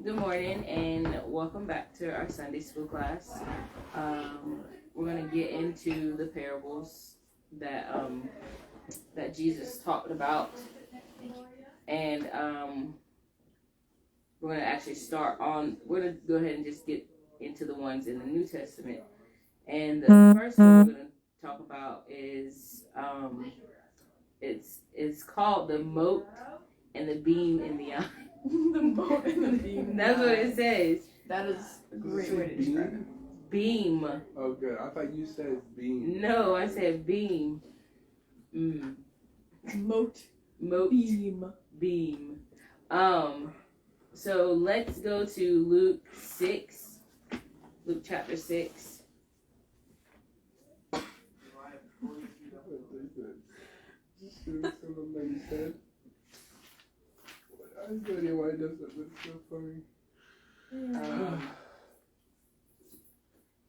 Good morning and welcome back to our Sunday school class. We're going to get into the parables that that Jesus talked about, and we're going to actually we're going to go ahead and just get into the ones in the New Testament. And the first one we're going to talk about is it's called the mote and the beam in the eye. The mote and the beam. That's what it says. That is a great way to describe it. Beam. Oh, good. I thought you said beam. No, I said beam. Mote. Beam. Beam. So let's go to Luke 6. Luke chapter 6. I have no idea why it does that, but it's so funny.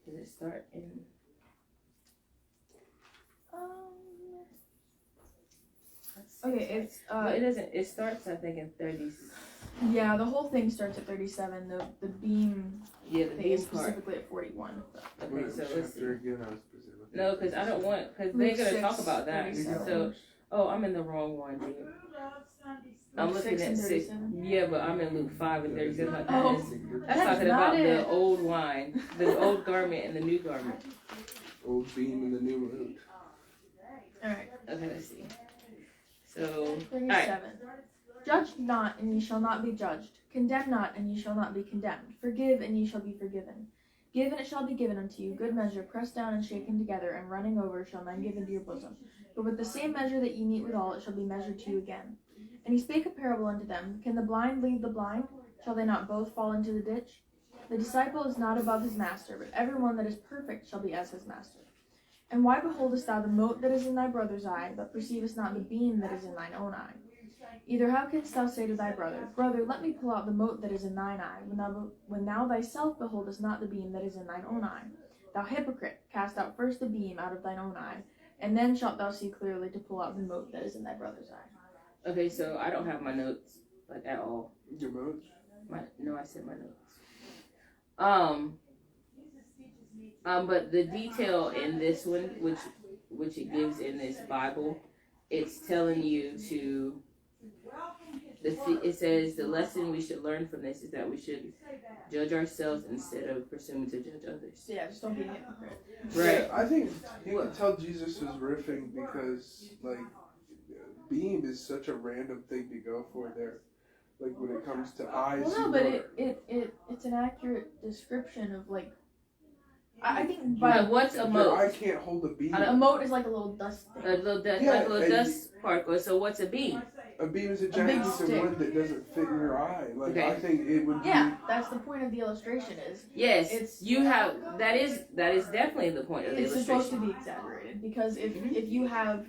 Does it start in? Okay, it's it doesn't. It starts, I think, in 30. Yeah, the whole thing starts at 37. The beam. Yeah, the thing beam is part. specifically at 41. Okay, so let's see. Again, I was specific. No, because I don't want. Because they're gonna talk about that. 37. So, I'm in the wrong one, dude. I'm looking at 6. Yeah, but I'm in Luke 5 and 37. Like, that's talking about the old wine, the old garment and the new garment. Old beam in the new root. Alright. Okay, let's see. So, 37. right. Judge not, and ye shall not be judged. Condemn not, and ye shall not be condemned. Forgive, and ye shall be forgiven. Give, and it shall be given unto you. Good measure, pressed down and shaken together, and running over, shall men give into your bosom. But with the same measure that ye meet withal, it shall be measured to you again. And he spake a parable unto them. Can the blind lead the blind? Shall they not both fall into the ditch? The disciple is not above his master, but every one that is perfect shall be as his master. And why beholdest thou the mote that is in thy brother's eye, but perceivest not the beam that is in thine own eye? Either how canst thou say to thy brother, Brother, let me pull out the mote that is in thine eye, when thou thyself beholdest not the beam that is in thine own eye? Thou hypocrite, cast out first the beam out of thine own eye, and then shalt thou see clearly to pull out the mote that is in thy brother's eye. Okay, so I don't have my notes, like, at all. Your notes? No, I said my notes. But the detail in this one, which it gives in this Bible, it's telling you to. It says the lesson we should learn from this is that we should judge ourselves instead of presuming to judge others. Yeah, just don't be a hypocrite. Right. Yeah, I think you can tell Jesus was riffing because, like, beam is such a random thing to go for there. Like, when it comes to eyes. Well, no, but it's an accurate description of, like, I think by what's a mote? I can't hold a beam. A mote is like a little dust thing. A little dust particle. So what's a beam? A beam is a giant piece of wood that doesn't fit in your eye. Like, okay. I think it would be... Yeah, that's the point of the illustration is... Yes, that is definitely the point of the illustration. It's supposed to be exaggerated, because if you have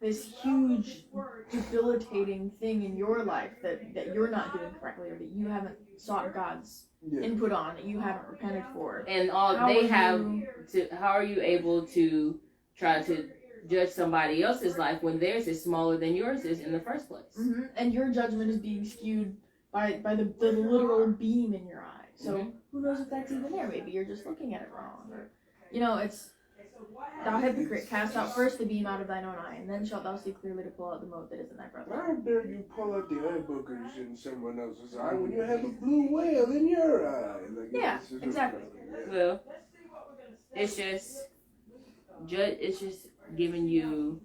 this huge, debilitating thing in your life that you're not doing correctly, or that you haven't sought God's input on, that you haven't repented for... And how are you able to try to judge somebody else's life when theirs is smaller than yours is in the first place? Mm-hmm. And your judgment is being skewed by the literal beam in your eye. So who knows if that's even there? Maybe you're just looking at it wrong. Or, it's thou hypocrite, cast out first the beam out of thine own eye, and then shalt thou see clearly to pull out the mote that is in thy brother's eye. How dare you pull out the eye boogers in someone else's eye when you have a blue whale in your eye? Like, yeah, exactly. Well, it's just giving you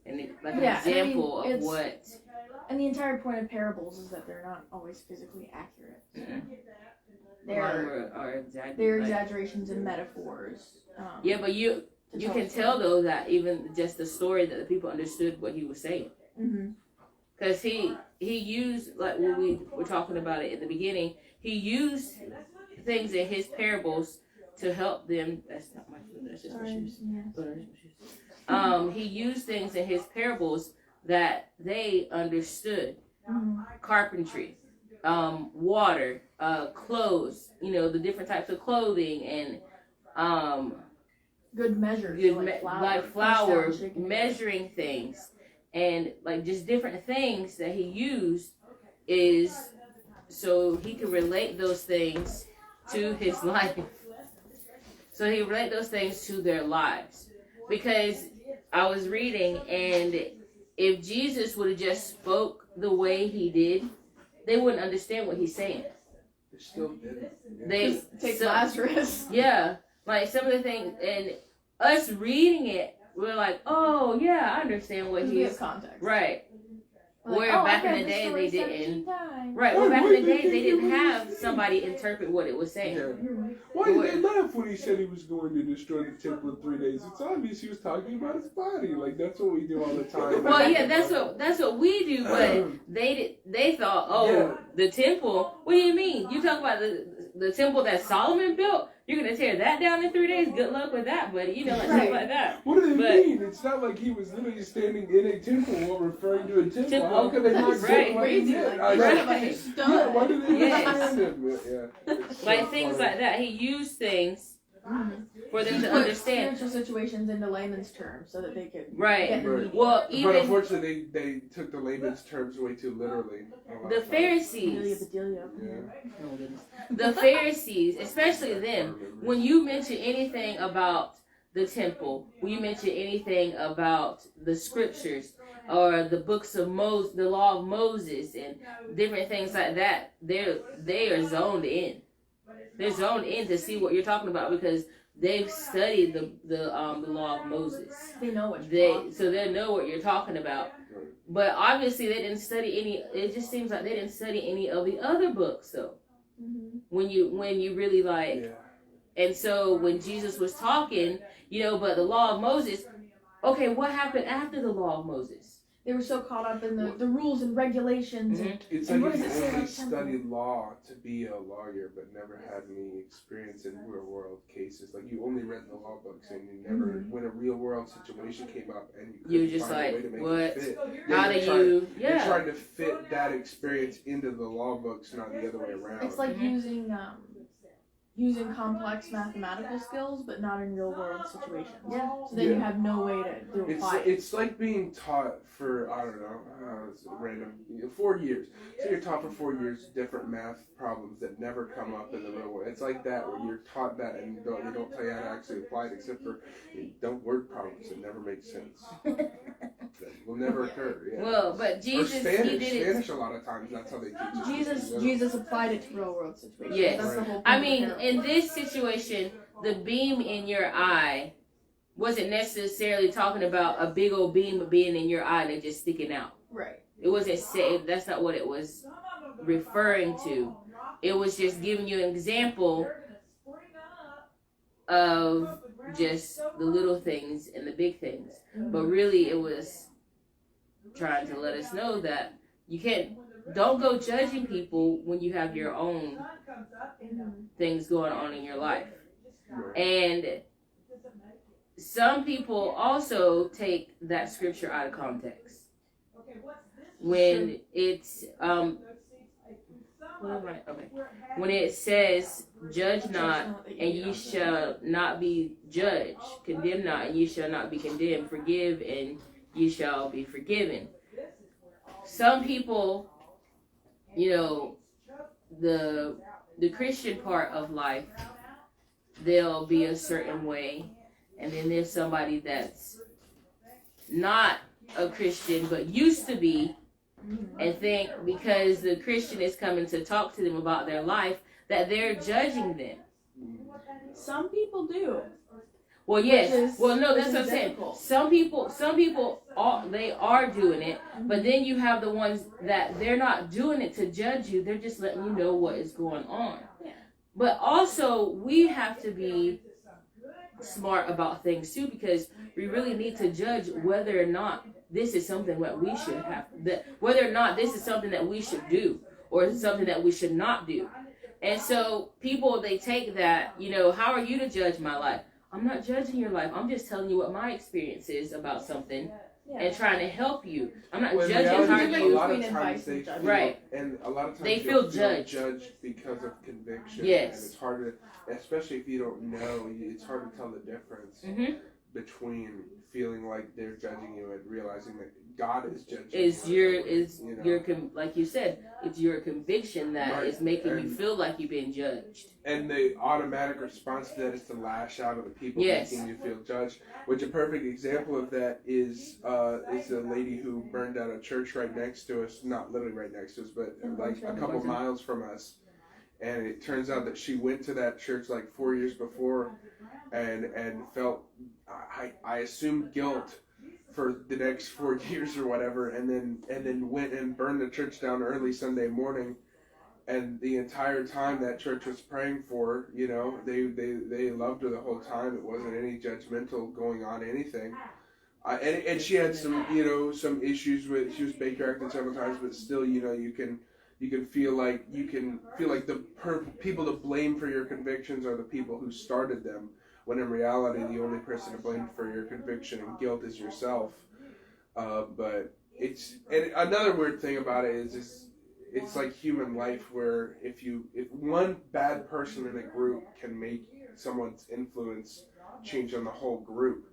an example of what. And the entire point of parables is that they're not always physically accurate. Mm-hmm. They're exaggerations and metaphors. Yeah, but you can tell though that even just the story that the people understood what he was saying. Because he used, like when we were talking about it in the beginning, he used things in his parables to help them. That's not my food. That's just my shoes. He used things in his parables that they understood. Carpentry, water, clothes. The different types of clothing and good measures, like flour, measuring things, and like just different things that he used is so he could relate those things to his life. So he relate those things to their lives. Because I was reading, and if Jesus would have just spoke the way he did, they wouldn't understand what he's saying. They still didn't. They take Lazarus. Yeah, like some of the things, and us reading it, we're like, oh yeah, I understand what he's context. Right. Like, where back in the day they didn't. Right. Oh, Well, back wait, in the day they didn't what have he said. somebody interpret what it was saying. Yeah. Why did they laugh when he said he was going to destroy the temple in 3 days? It's obvious he was talking about his body. Like that's what we do all the time. Well, yeah, that's what we do. But they thought, oh, the temple. What do you mean? You talk about the temple that Solomon built? You're gonna tear that down in 3 days? Good luck with that, buddy. You know, like stuff like that. What do they mean? It's not like he was literally standing in a temple while referring to a temple. How could they not say what he did? Why did they understand him? Yeah. Like things like that. He used things for them to understand spiritual situations into layman's terms so that they could right. Right. Well, even but unfortunately, they took the layman's terms way too literally. The Pharisees. The Pharisees, especially them, when you mention anything about the temple, when you mention anything about the scriptures or the books of Moses, the law of Moses, and different things like that, they are zoned in. They're zoned in to see what you're talking about because they've studied the law of Moses. They know what so they know what you're talking about. But obviously they didn't study any. It just seems like they didn't study any of the other books though. When you really like, and so when Jesus was talking, but the law of Moses. Okay, what happened after the law of Moses? They were so caught up in the rules and regulations. It's like you only studied law to be a lawyer, but never had any experience in real world cases. Like you only read the law books, and you never, when a real world situation came up, and you just find like, a way to make what? it fit. How do you? Yeah. You're trying to fit that experience into the law books, not the other way around. It's like using complex mathematical skills, but not in real world situations. Yeah. So then you have no way to apply it. It's like being taught for, I don't know, it's random, 4 years. So you're taught for 4 years different math problems that never come up in the real world. It's like that, where you're taught that and they don't tell you how to actually apply it, except for word problems that never make sense. That will never occur. Yeah. Well, but Jesus, or Spanish, he did it. Spanish a lot of times, that's how they teach it. Jesus applied it to real world situations. Yes. That's the whole point. I mean, in this situation, the beam in your eye wasn't necessarily talking about a big old beam being in your eye and it just sticking out. Right. It wasn't saying, that's not what it was referring to. It was just giving you an example of just the little things and the big things. But really it was trying to let us know that you don't go judging people when you have your own things going on in your life. And some people also take that scripture out of context. When it's when it says, "Judge not, and ye shall not be judged; condemn not, and ye shall not be condemned; forgive, and ye shall be forgiven." Some people, the Christian part of life, they'll be a certain way, and then there's somebody that's not a Christian but used to be, and think because the Christian is coming to talk to them about their life that they're judging them. Some people do. Well, yes. Well, no, that's what I'm saying. Difficult. Some people are doing it, but then you have the ones that they're not doing it to judge you. They're just letting you know what is going on. Yeah. But also, we have to be smart about things too, because we really need to judge whether or not this is something that we should have, whether or not this is something that we should do or something that we should not do. And so people, they take that, how are you to judge my life? I'm not judging your life. I'm just telling you what my experience is about something and trying to help you. I'm not judging how you. A lot of times they feel, right. And a lot of times they feel judged because of conviction. Yes. And it's hard to, especially if you don't know, it's hard to tell the difference. between feeling like they're judging you and realizing that God is judging like you said, it's your conviction that is making you feel like you've been judged. And the automatic response to that is to lash out at the people making you feel judged. Which a perfect example of that is a lady who burned down a church right next to us, not literally right next to us, but like a couple miles from us. And it turns out that she went to that church like 4 years before and felt, I assume, guilt for the next 4 years or whatever, and then went and burned the church down early Sunday morning. And the entire time that church was praying for her, you know, they loved her the whole time. It wasn't any judgmental going on, anything. And she had some, you know, some issues with, she was Baker acted several times, but still, you know, you can feel like the people to blame for your convictions are the people who started them, when in reality the only person to blame for your conviction and guilt is yourself. But and another weird thing about it is it's like human life, where if one bad person in a group can make someone's influence change on the whole group.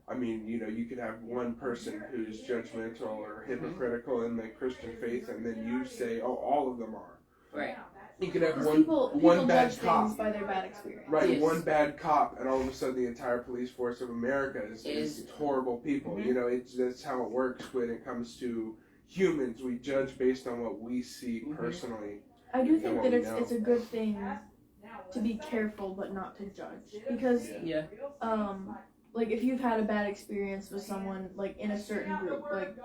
I mean, you know, you could have one person who's judgmental or hypocritical in the Christian faith, and then you say, "Oh, all of them are." Right. You could have people one bad judge cop things by their bad experience. Right, yes. One bad cop, and all of a sudden the entire police force of America is horrible people. You know, that's how it works when it comes to humans. We judge based on what we see personally. I do think that it's a good thing to be careful, but not to judge, because like if you've had a bad experience with someone, like in a certain group, like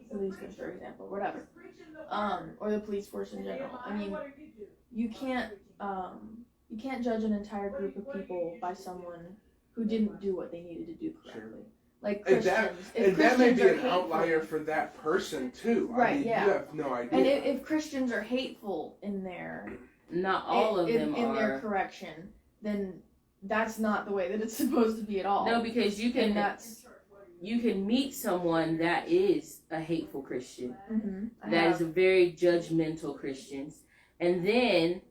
policemen, for example, whatever, or the police force in general. I mean, you can't judge an entire group of people by someone who didn't do what they needed to do correctly. Sure. Like Christians, and that may be an outlier for that person too. Right? I mean, yeah. You have no idea. And if Christians are hateful in their not all of them in are their correction, then that's not the way that it's supposed to be at all. No, because you can meet someone that is a hateful Christian, that is a very judgmental Christian, and then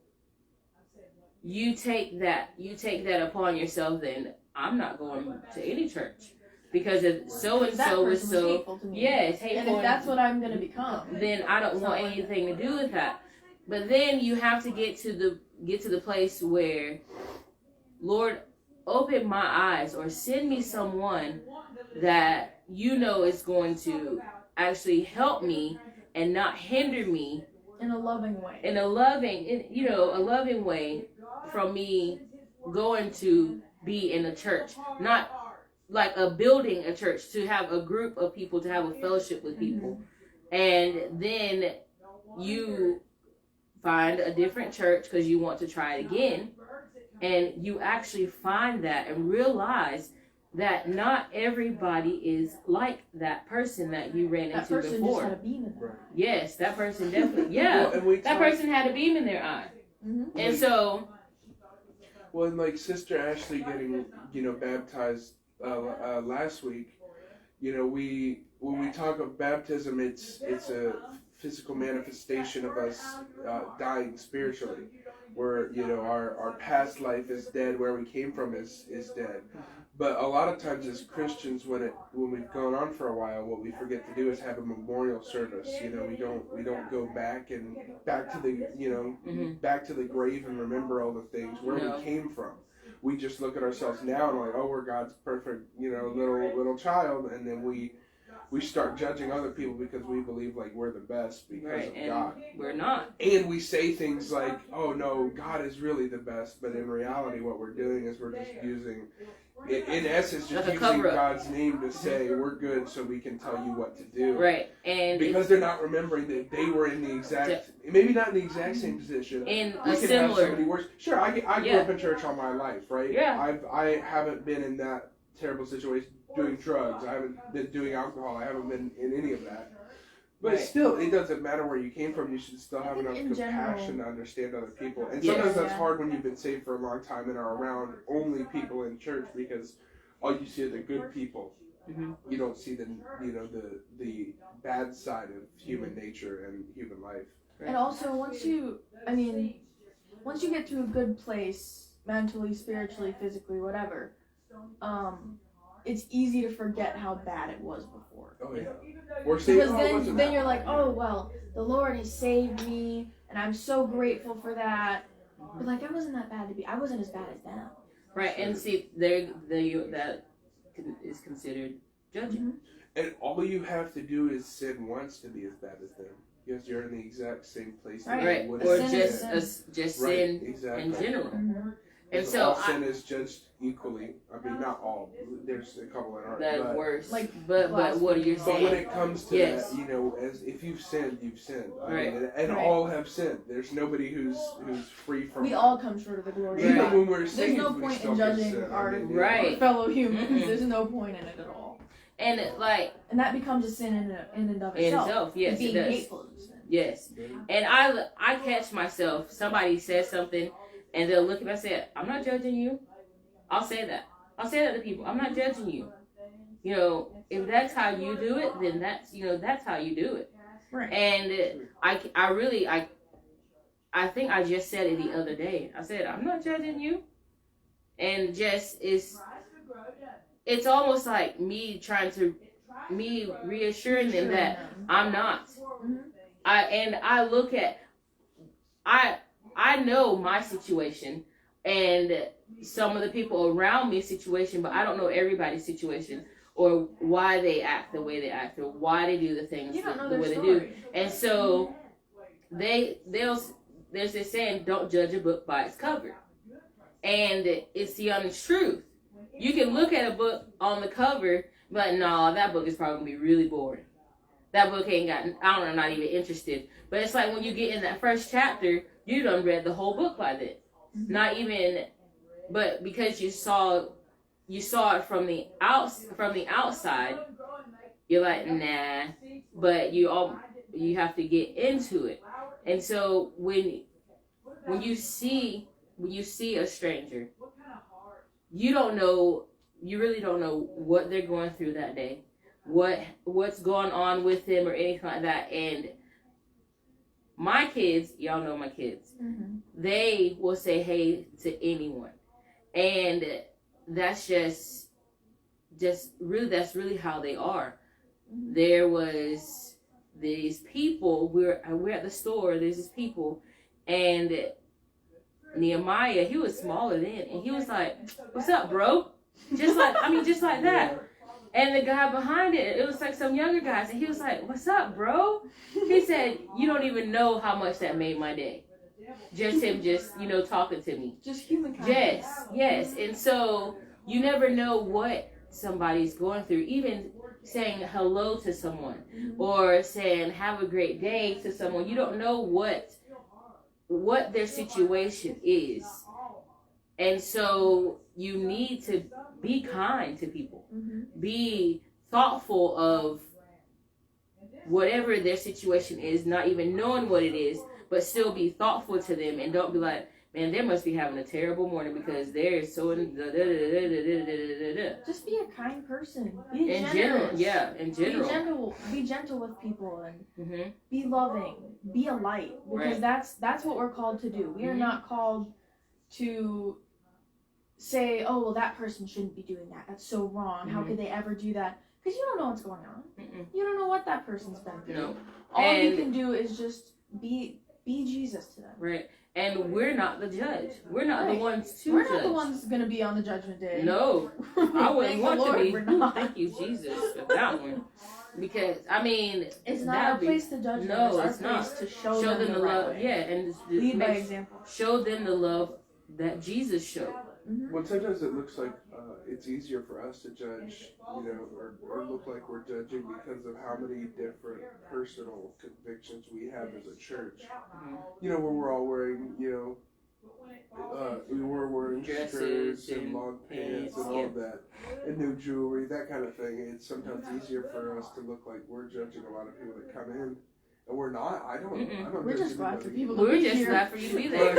you take that upon yourself. Then I'm not going to any church because if so and so was so hateful to me. Yes, hateful. And if that's what I'm going to become, then I don't want anything to do with that. But then you have to get to the place where, Lord, open my eyes, or send me someone that you know is going to actually help me and not hinder me in a loving way. In a loving way from me going to be in a church, not like building a church, to have a group of people, to have a fellowship with people. And then you find a different church because you want to try it again, and you actually find that and realize that not everybody is like that person that you ran into before. That person just had a beam in their eye. Yes, that person definitely. Yeah, that person had a beam in their eye, and so. Well, and like Sister Ashley getting, baptized last week, when we talk of baptism, it's a physical manifestation of us dying spiritually, where our past life is dead, where we came from is dead. But a lot of times as Christians, when we've gone on for a while, what we forget to do is have a memorial service. We don't go back to the back to the grave and remember all the things where we came from. We just look at ourselves now and like, oh, we're God's perfect little child, and then we start judging other people because we believe like we're the best because of God. We're not. And we say things like, oh no, God is really the best, but in reality what we're doing is we're just using, in essence, just using God's name to say we're good so we can tell you what to do. Right. And because they're not remembering that they were in the exact, maybe not in the exact same position. In a similar. Have somebody worse. Sure, I grew up in church all my life, right? Yeah. I haven't been in that terrible situation doing drugs. I haven't been doing alcohol. I haven't been in any of that. But still, it doesn't matter where you came from. You should still have enough compassion to understand other people. And sometimes that's hard when you've been saved for a long time and are around only people in church, because all you see are the good people. Mm-hmm. You don't see the bad side of human nature and human life. Right? And also, once you get to a good place, mentally, spiritually, physically, whatever, it's easy to forget how bad it was before. Oh yeah. Or say, Because then you're like, oh well, the Lord has saved me, and I'm so grateful for that. But like, I wasn't that bad to be. I wasn't as bad as them. Right, and see, that is considered judging. Mm-hmm. And all you have to do is sin once to be as bad as them. Because you're in the exact same place. Right, or just sin exactly. in general. Mm-hmm. And so all sin is judged equally. I mean, not all. There's a couple that aren't. That worse. Like, but what are you But saying? when it comes to that, you know, as if you've sinned, you've sinned. Right. And all have sinned. There's nobody who's free from. We all come short of the glory of Even God. when we're There's saved, no we point still in can judging sin. our, Right. our fellow humans. Mm-mm. There's no point in it at all. And And that becomes a sin in and of in itself. itself, yes, Being it does. hateful is a sin. Yes. And I catch myself, somebody says something and they'll look at me and say, I'm not judging you. I'll say that. I'll say that to people. I'm not judging you. You know, if that's how you do it, then that's how you do it. Right. And I think I just said it the other day. I said, I'm not judging you. And just it's almost like me reassuring them that I'm not. Mm-hmm. I know my situation and some of the people around me's situation, but I don't know everybody's situation or why they act the way they act or why they do the things You don't know the their way story. they do. And so there's this saying, don't judge a book by its cover. And it's the honest truth. You can look at a book on the cover, but no, that book is probably going to be really boring. That book ain't got, I'm not even interested. But it's like when you get in that first chapter, you done read the whole book by then. Mm-hmm. Not even, but because you saw it from the outside, you're like, nah. But you have to get into it. And so when you see a stranger, you really don't know what they're going through that day, what's going on with them or anything like that. And my kids, y'all know my kids, Mm-hmm. they will say hey to anyone. And that's that's really how they are. Mm-hmm. There was these people, we're at the store, there's these people, and Nehemiah, he was smaller then, and he was like, what's up, bro? Just like that. And the guy behind it was like some younger guys, and he was like, what's up, bro? He said, you don't even know how much that made my day. Just him talking to me. Just humankind. Yes. And so you never know what somebody's going through. Even saying hello to someone or saying have a great day to someone, you don't know what their situation is. And so you need to be kind to people. Mm-hmm. Be thoughtful of whatever their situation is, not even knowing what it is, but still be thoughtful to them, and don't be like, man, they must be having a terrible morning because they're so Just be a kind person. in general. Be gentle with people and Mm-hmm. be loving. Be a light, because that's what we're called to do. We are not called to say, oh well, that person shouldn't be doing that. That's so wrong. How could they ever do that? Because you don't know what's going on. You don't know what that person's been through. No. All you can do is just be Jesus to them. Right. And we're not the judge. We're not the ones to We're judge. not the ones going to be on the judgment day. No. I wouldn't Thank want the to Lord be. we're not. Thank you, Jesus, for that one. Because, I mean, It's not our place to judge them. No, it's it's our not. place to show them them the right love. way. Yeah, and Lead by example. show them the love that Jesus showed. Mm-hmm. Well, sometimes it looks like it's easier for us to judge, or look like we're judging because of how many different personal convictions we have as a church. Where we're all wearing, we were wearing Dresses skirts and long pants and all that, and new jewelry, that kind of thing. It's sometimes easier for us to look like we're judging a lot of people that come in. And we're not. I don't. We're just glad for people to We're be just here. glad for you to be there.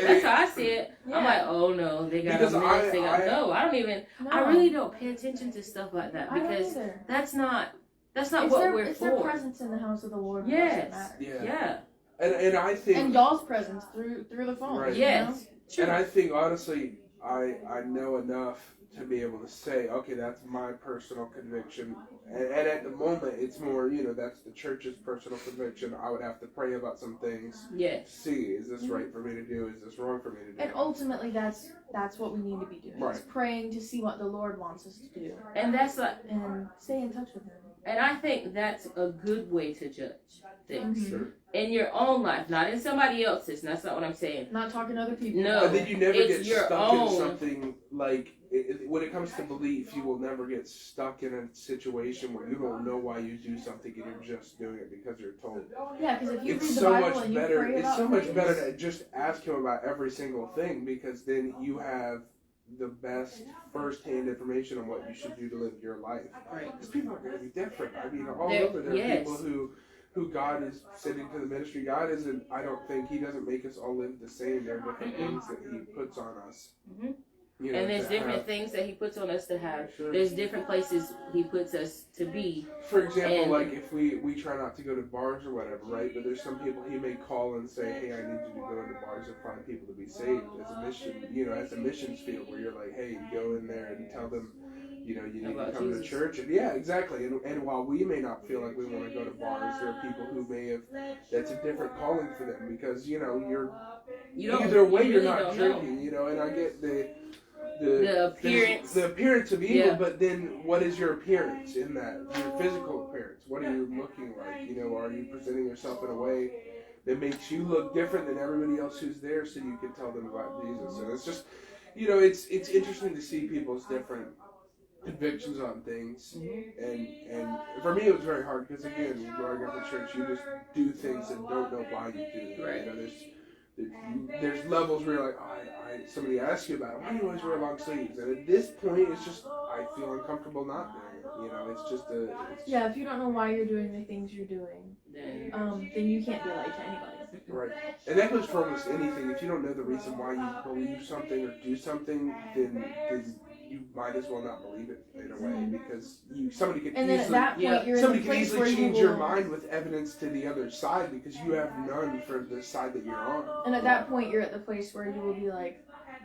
That's how I see it. I'm like, oh no, they got a mess. No, I don't even. No. I really don't pay attention to stuff like that because that's not what we're it's for. their presence in the house of the Lord. Yes. That matters. Yeah. And I think. And y'all's presence through the phone. Right. Yes. And I think honestly, I know enough to be able to say, okay, that's my personal conviction. And at the moment, it's more, that's the church's personal conviction. I would have to pray about some things. Yes. To see, is this right for me to do? Is this wrong for me to do? And ultimately, that's what we need to be doing. Right. Is praying to see what the Lord wants us to do. And that's like, and stay in touch with Him. And I think that's a good way to judge things. Sure. In your own life, not in somebody else's. That's not what I'm saying. Not talking to other people. No. And then you never it's get your stuck own. in something like, when it comes to belief, you will never get stuck in a situation where you don't know why you do something and you're just doing it because you're told. Yeah, because if you It's read the so Bible much and you better. pray about It's so much things, better to just ask Him about every single thing, because then you have the best first-hand information on what you should do to live your life. Right. Because people are going to be different. I mean, all There- over there are yes. people who God is sending to the ministry. God isn't, I don't think, He doesn't make us all live the same. There are different things that He puts on us. Mhm. You know, And there's to different have. things that He puts on us to have. Sure. There's different places He puts us to be. For example, and- like if we try not to go to bars or whatever, right? But there's some people He may call and say, hey, I need you to go into bars and find people to be saved as a mission, as a missions field, where you're like, hey, go in there and tell them, you need to About come Jesus. to church. And yeah, exactly. And while we may not feel like we want to go to bars, there are people who may have, that's a different calling for them, because, you're You don't, either way you you're really not don't know. drinking, and I get The appearance. the appearance of evil, Yeah. but then what is your appearance in that? Your physical appearance. What are you looking like? Are you presenting yourself in a way that makes you look different than everybody else who's there, so you can tell them about Jesus? And it's just, it's interesting to see people's different convictions on things. Mm-hmm. And for me it was very hard, because again, growing up in church, you just do things and don't know why you do them. Right. There's levels where you're like, somebody asks you about it, why do you always wear long sleeves? And at this point, it's just, I feel uncomfortable not doing it. It's just yeah, if you don't know why you're doing the things you're doing, Then, then you can't be a light to anybody. right. And that goes for almost anything. If you don't know the reason why you believe something or do something, then you might as well not believe it in a way, because somebody could And then at that point, you're in somebody the could place where easily you change will, your mind with evidence to the other side, because you have none for the side that you're on. and at that point, you're at the place where you will be like,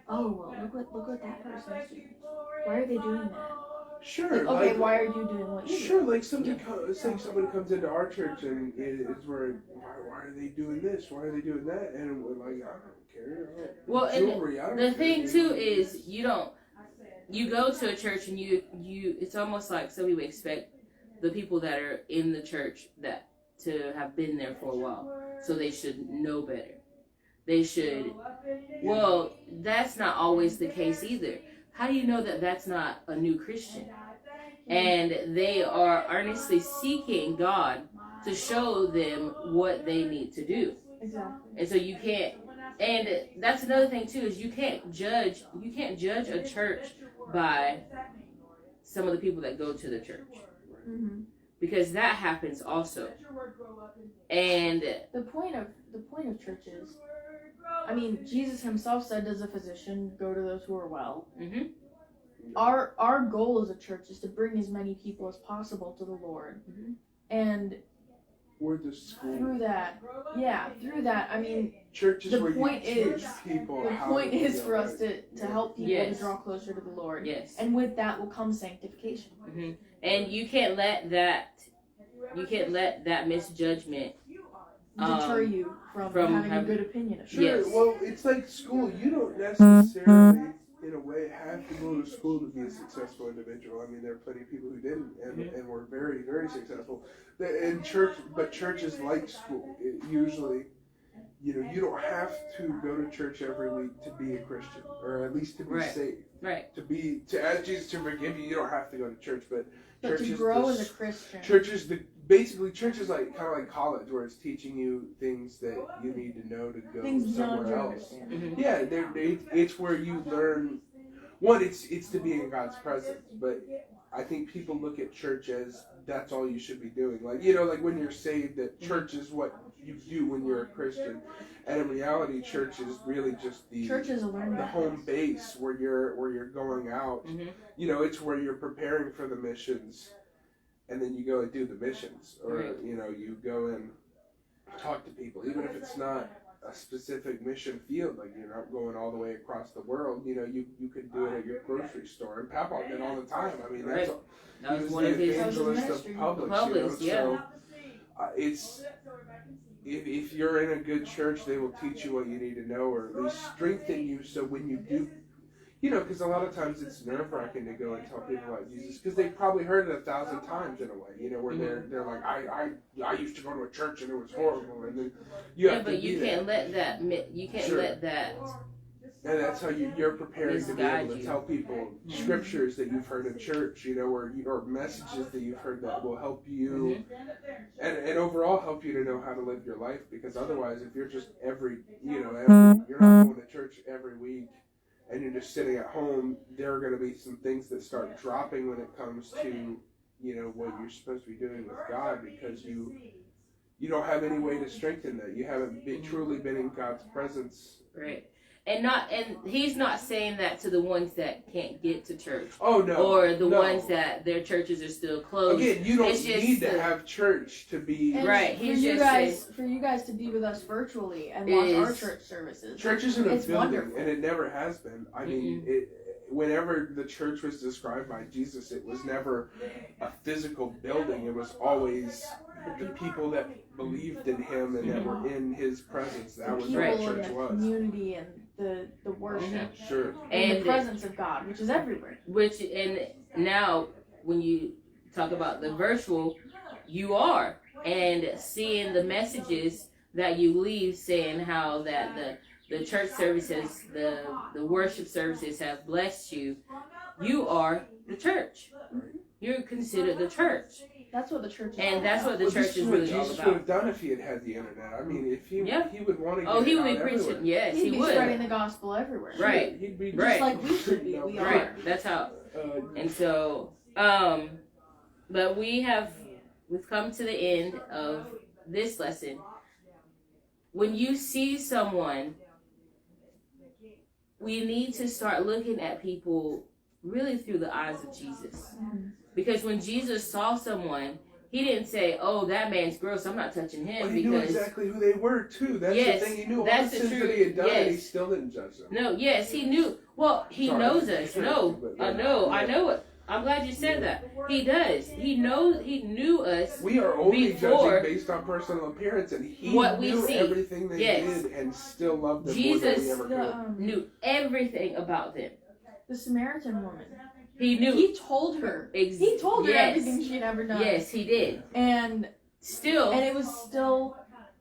oh, well, look what that person's doing. Why are they doing that? Sure. Like, okay, why are you doing what you do? Sure, like somebody comes into our church and it's where, why are they doing this? Why are they doing that? And we're like, I don't care. well, and Jewelry, I don't the care. thing too is you go to a church and you it's almost like some people expect the people that are in the church that to have been there for a while, so they should know better. They should. Well, that's not always the case either. How do you know that that's not a new Christian? And they are earnestly seeking God to show them what they need to do. Exactly. And so you can't. And that's another thing too, is you can't judge a church by some of the people that go to the church. Mm-hmm. Because that happens also. And The point of churches, I mean, Jesus Himself said, "As a physician, go to those who are well." mhm, Our goal as a church is to bring as many people as possible to the Lord, and We're the school. through that, I mean, Church is the where point you teach is- people the how point to is live for us right. to help people Yes. to draw closer to the Lord, yes. and with that will come sanctification. And you can't let that misjudgment Deter you from having a good opinion of Sure, Yes. well, it's like school. You don't necessarily, in a way, have to go to school to be a successful individual. I mean, there are plenty of people who didn't and were very, very successful. In church, but church is like school. It usually, you don't have to go to church every week to be a Christian, or at least to be Right. saved. Right. To ask Jesus to forgive you, you don't have to go to church, but But church to is grow the as a Christian. church is like kind of like college, where it's teaching you things that you need to know to go Things beyond somewhere your else. understanding. Yeah, it's where you learn. One, it's to be in God's presence, but I think people look at church as that's all you should be doing. Like like when you're saved, that church is what you do when you're a Christian, and in reality, church is really just Church is a learning the home base where you're going out. It's where you're preparing for the missions, and then you go and do the missions, or Right. you go and talk to people, even if it's not a specific mission field, like you're not going all the way across the world. You know, you could do it at your grocery store, and Papa did all the time. I mean, that's that he was was one the of his evangelist of Publix. You know? So it's if you're in a good church, they will teach you what you need to know, or at least strengthen you. So when you do, you know, because a lot of times it's nerve-wracking to go and tell people about Jesus, because they've probably heard it 1,000 times in a way, you know, where they're like, I used to go to a church and it was horrible, and then you have but you can't let that let that. And that's how you're preparing to be able to tell people scriptures that you've heard in church, you know, or messages that you've heard that will help you, and overall help you to know how to live your life. Because otherwise, if you're just you're not going to church every week, and you're just sitting at home, there are going to be some things that start dropping when it comes to, you know, what you're supposed to be doing with God, because you don't have any way to strengthen that. You haven't truly been in God's presence. Right. And he's not saying that to the ones that can't get to church. Oh no. Or the ones that their churches are still closed. Again, you don't need to have church to be right. For you guys to be with us virtually and watch our church services. Church isn't a building, wonderful. and it never has been. I mean, whenever the church was described by Jesus, it was never a physical building. It was always the people that believed in Him and that were in His presence. That was what church was. Community and the worship, sure, and the presence of God, which is everywhere. And now when you talk about the virtual, you are and seeing the messages that you leave saying how that the church services, the worship services have blessed you. You are the church. You're considered the church. That's what the church is. And that's what the church is really all about. Jesus would have done if he had had the internet. I mean, if he would want to get he would it be preaching. everywhere. Yes, he'd he be would. spreading the gospel everywhere. Right. He'd be just like we should be. We are. That's how. And so, but we've come to the end of this lesson. When you see someone, we need to start looking at people really through the eyes of Jesus. Because when Jesus saw someone, he didn't say, "Oh, that man's gross, I'm not touching him." Well, he knew exactly who they were too. That's the thing. He knew all the sins that he had done, and he still didn't judge them. No, yes, he knew. Well, he knows us. I know it. I'm glad you said that. He does. He knew us. We are only judging based on personal appearance, and he knew everything they did and still loved them more than we ever could. Knew everything about them. The Samaritan woman. He knew. He told her. He told her everything she'd ever done. Yes, he did. And still. And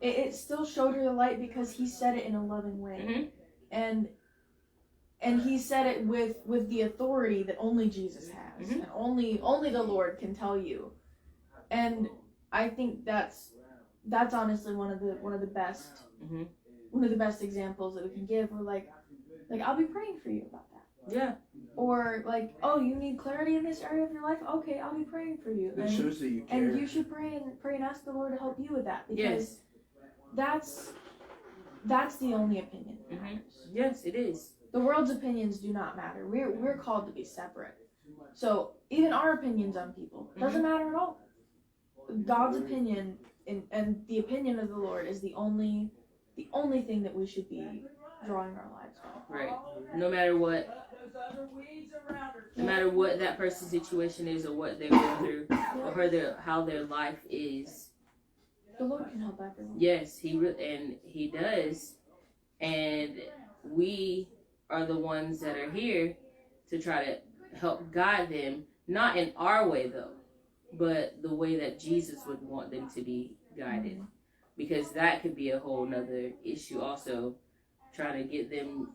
it still showed her the light because he said it in a loving way. And he said it with the authority that only Jesus has. And only the Lord can tell you. And I think that's honestly one of the best examples that we can give. We're like I'll be praying for you about that. Yeah. Or like, oh, you need clarity in this area of your life? Okay, I'll be praying for you. It shows that you care. And you should pray and ask the Lord to help you with that, because that's the only opinion that matters. Yes, it is. The world's opinions do not matter. We're called to be separate. So even our opinions on people doesn't matter at all. God's opinion and the opinion of the Lord is the only thing that we should be drawing our lives from. Right. No matter what that person's situation is, or what they're going through, or how their life is, the Lord can help everyone. Yes, He does, and we are the ones that are here to try to help guide them, not in our way though, but the way that Jesus would want them to be guided, because that could be a whole nother issue also, trying to get them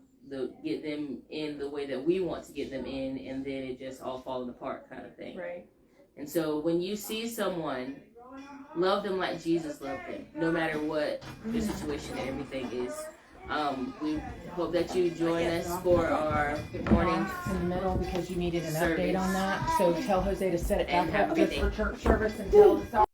in the way that we want to get them in, and then it just all falling apart kind of thing. Right. And so when you see someone, love them like Jesus loved them, no matter what the situation and everything is. We hope that you join us for our morning in the middle, because you needed an service. Update on that. So tell Jose to set it And back have up a good just day. for church service until